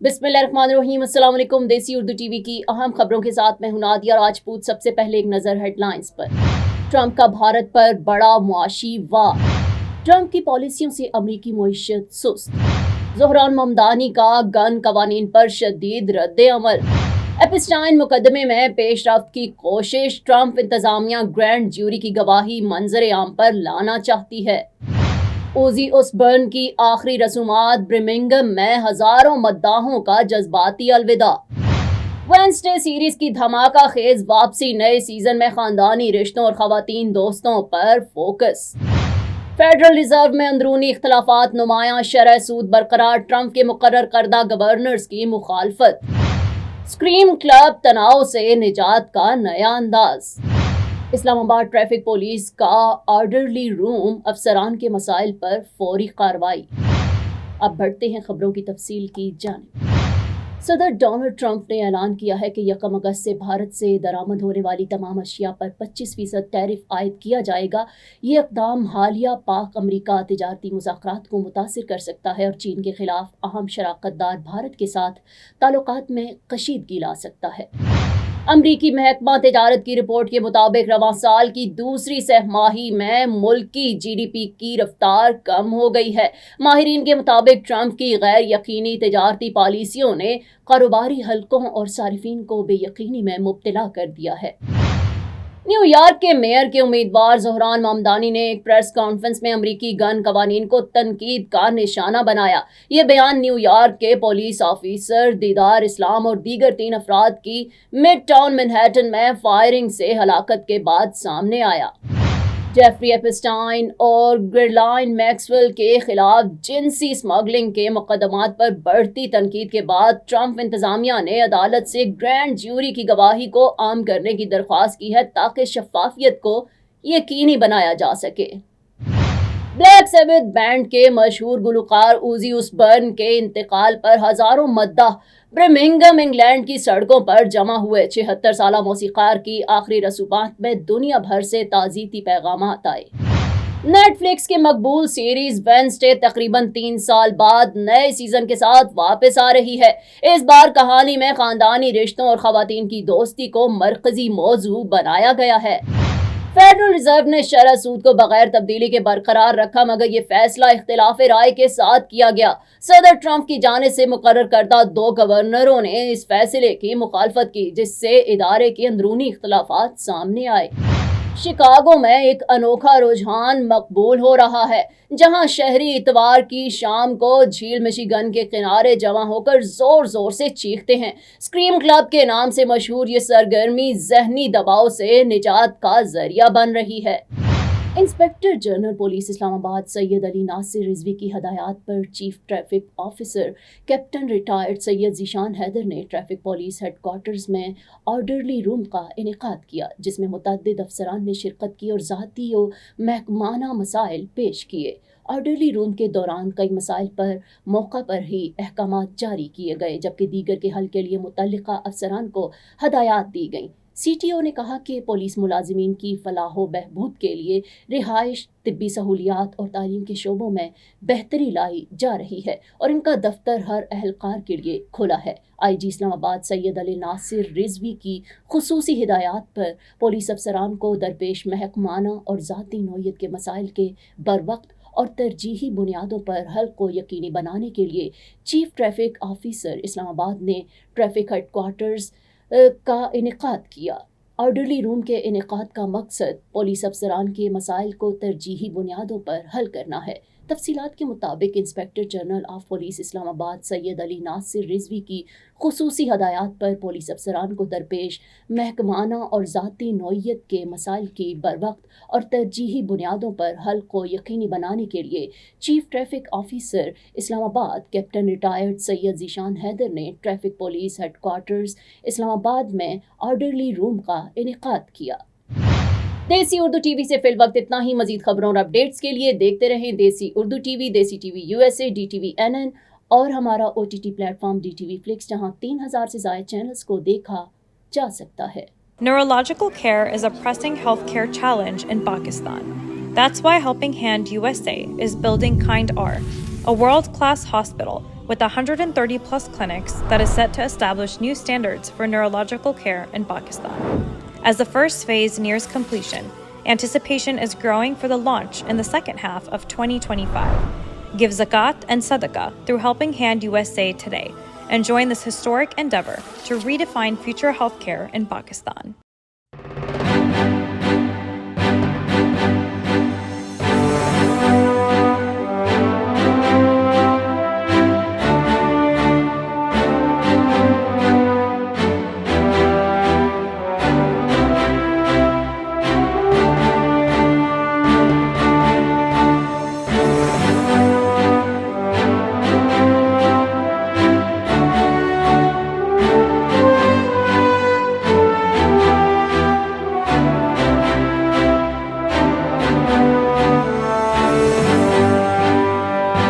बिस्मिल्लाहिर्रहमानिर्रहीम। अस्सलाम वालेकुम। देसी उर्दू टीवी की अहम खबरों के साथ मैं हूं नादिया राजपूत। सबसे पहले एक नज़र हेडलाइंस पर। ट्रंप का भारत पर बड़ा मुआशी वार। ट्रंप की पॉलिसियों से अमरीकी मईशत सुस्त। ज़ोहरान ममदानी का गन कवानीन पर शदीद रद्द अमल। एपिस्टाइन मुकदमे में पेशरफ्त की कोशिश। ट्रंप इंतजामिया ग्रैंड ज्यूरी की गवाही मंजर आम पर लाना चाहती है। ओजी ओसबर्न की आखिरी रसूमात। ब्रिमिंगम में हजारों मद्दाहों का जज्बाती अलविदा। वेडनेसडे सीरीज की धमाका खेज वापसी। नए सीजन में खानदानी रिश्तों और खवातीन दोस्तों पर फोकस। फेडरल रिजर्व में अंदरूनी इख्तलाफात नुमायां। शरह सूद बरकरार। ट्रंप के मुकर्रर करदा गवर्नर्स की मुखालफत। स्क्रीम क्लब तनाव से निजात का नया अंदाज। इस्लामाबाद ट्रैफिक पुलिस का ऑर्डरली रूम। अफसरान के मसाइल पर फौरी कार्रवाई। अब बढ़ते हैं खबरों की तफसील की जानिब। सदर डोनाल्ड ट्रंप ने ऐलान किया है कि 1 अगस्त से भारत से दरामद होने वाली तमाम अशिया पर 25% टैरिफ आयद किया जाएगा। ये इक़दाम हालिया पाक अमरीका तिजारती मुज़ाकरात को मुतासिर कर सकता है और चीन के खिलाफ अहम शराकतदार भारत के साथ ताल्लुकात में कशीदगी ला सकता है। अमरीकी महकमा तिजारत की रिपोर्ट के मुताबिक रवां साल की दूसरी सहमाही में मुल्की GDP की रफ्तार कम हो गई है। माहिरीन के मुताबिक ट्रंप की गैर यकीनी तिजारती पॉलिसियों ने कारोबारी हलकों और सारिफीन को बेयकीनी में मुब्तला कर दिया है। न्यूयॉर्क के मेयर के उम्मीदवार ज़ोहरान ममदानी ने एक प्रेस कॉन्फ्रेंस में अमरीकी गन कवानीन को तनकीद का निशाना बनाया। ये बयान न्यूयॉर्क के पुलिस ऑफिसर दीदार इस्लाम और दीगर 3 अफराद की मिड टाउन मैनहट्टन में फायरिंग से हलाकत के बाद सामने आया। जेफरी एपिस्टाइन और गिरलाइन मैक्सवेल के खिलाफ जिनसी स्मगलिंग के मुकदमात पर बढ़ती तनकीद के बाद ट्रंप इंतजामिया ने अदालत से ग्रैंड ज्यूरी की गवाही को आम करने की दरख्वास्त की है ताकि शफाफियत को यकीनी बनाया जा सके। ब्लैक सैबथ बैंड के मशहूर गुलकार ओजी ओसबर्न के इंतकाल पर हजारों मद्दाह ब्रिमिंगम इंग्लैंड की सड़कों पर जमा हुए। 76 साला मौसीकार की आखिरी रसूमात में दुनिया भर से ताज़ीती पैगामात आए। नेटफ्लिक्स की मकबूल सीरीज वेडनेसडे तकरीबन 3 साल बाद नए सीजन के साथ वापस आ रही है। इस बार कहानी में खानदानी रिश्तों और खवातीन की दोस्ती को मरकजी मौजू बनाया गया है। फेडरल रिजर्व ने शरह सूद को बगैर तब्दीली के बरकरार रखा, मगर ये फैसला इख्तिलाफ राय के साथ किया गया। सदर ट्रंप की जानिब से मुकर्रर करदा 2 गवर्नरों ने इस फैसले की मुखालफत की, जिससे इदारे के अंदरूनी इख्तिलाफात सामने आए। शिकागो में एक अनोखा रुझान मकबूल हो रहा है, जहां शहरी इतवार की शाम को झील मिशिगन के किनारे जमा होकर जोर जोर से चीखते हैं। स्क्रीम क्लब के नाम से मशहूर ये सरगर्मी जहनी दबाव से निजात का जरिया बन रही है। Inspector general police Islamabad Syed Ali Nasir Rizvi की हदायत पर chief traffic officer captain retired Syed Zeeshan Haider ने ट्रैफिक पुलिस हेडक्वार्टर्स में ऑर्डरली रूम का इनेकाद किया, जिसमें मुतअद्दिद अफसरान ने शिरकत की और ज़ाती और महकमाना मसाइल पेश किए। ऑर्डरली रूम के दौरान कई मसाइल पर मौका पर ही अहकामात जारी किए गए, जबकि दीगर के हल के लिए मुतल्लिका अफसरान को हदायत दी गईं। CTO ने कहा कि पुलिस मुलाजिमीन की फलाह बहबूद के लिए रिहाइश, तिब्बी सहूलियात और तालीम के शोबों में बेहतरी लाई जा रही है और इनका दफ्तर हर अहलकार के लिए खुला है। IG इस्लामाबाद सैयद अली नासिर रिजवी की खुसूसी हिदायत पर पुलिस अफसरान को दरपेश महकमाना और ज़ाती नौयत के मसाइल के बरवक्त और तरजीही बुनियादों पर हल को यकीनी बनाने के लिए चीफ ट्रैफिक ऑफिसर इस्लामाबाद ने ट्रैफिक हेडक्वार्टर्स का इनेकाद किया। ऑर्डरली रूम के इनेकाद का मकसद पुलिस अफसरान के मसाइल को तरजीही बुनियादों पर हल करना है। तफसीलात के मुताबिक inspector general of police Islamabad Syed Ali Nasir Rizvi की खुसूसी हदायत पर पुलिस अफसरान को दरपेश महकमाना और ज़ाती नौयत के मसाइल की बरवक्त और तरजीही बुनियादों पर हल को यकीनी बनाने के लिए chief traffic officer Islamabad captain retired Syed Zeeshan Haider ने ट्रैफिक पुलिस हेडक्वार्टर्स इस्लामाबाद में ऑर्डरली रूम का इनेकाद किया। देसी उर्दू टीवी से फिल वक्त इतना ही। मजीद खबरों और अपडेट्स के लिए देखते रहें देसी उर्दू टीवी, देसी टीवी USA, DTV NN और हमारा OTT प्लेटफॉर्म DTV Flix, जहां 3000 से ज़ायद चैनल्स को देखा जा सकता है। Neurological care is a pressing healthcare challenge in Pakistan. That's why Helping Hand USA is building Kind R, a world-class hospital with 130 plus clinics that is set to establish new standards for neurological care in Pakistan. As the first phase nears completion, anticipation is growing for the launch in the second half of 2025. Give zakat and sadaqah through Helping Hand USA today and join this historic endeavor to redefine future healthcare in Pakistan.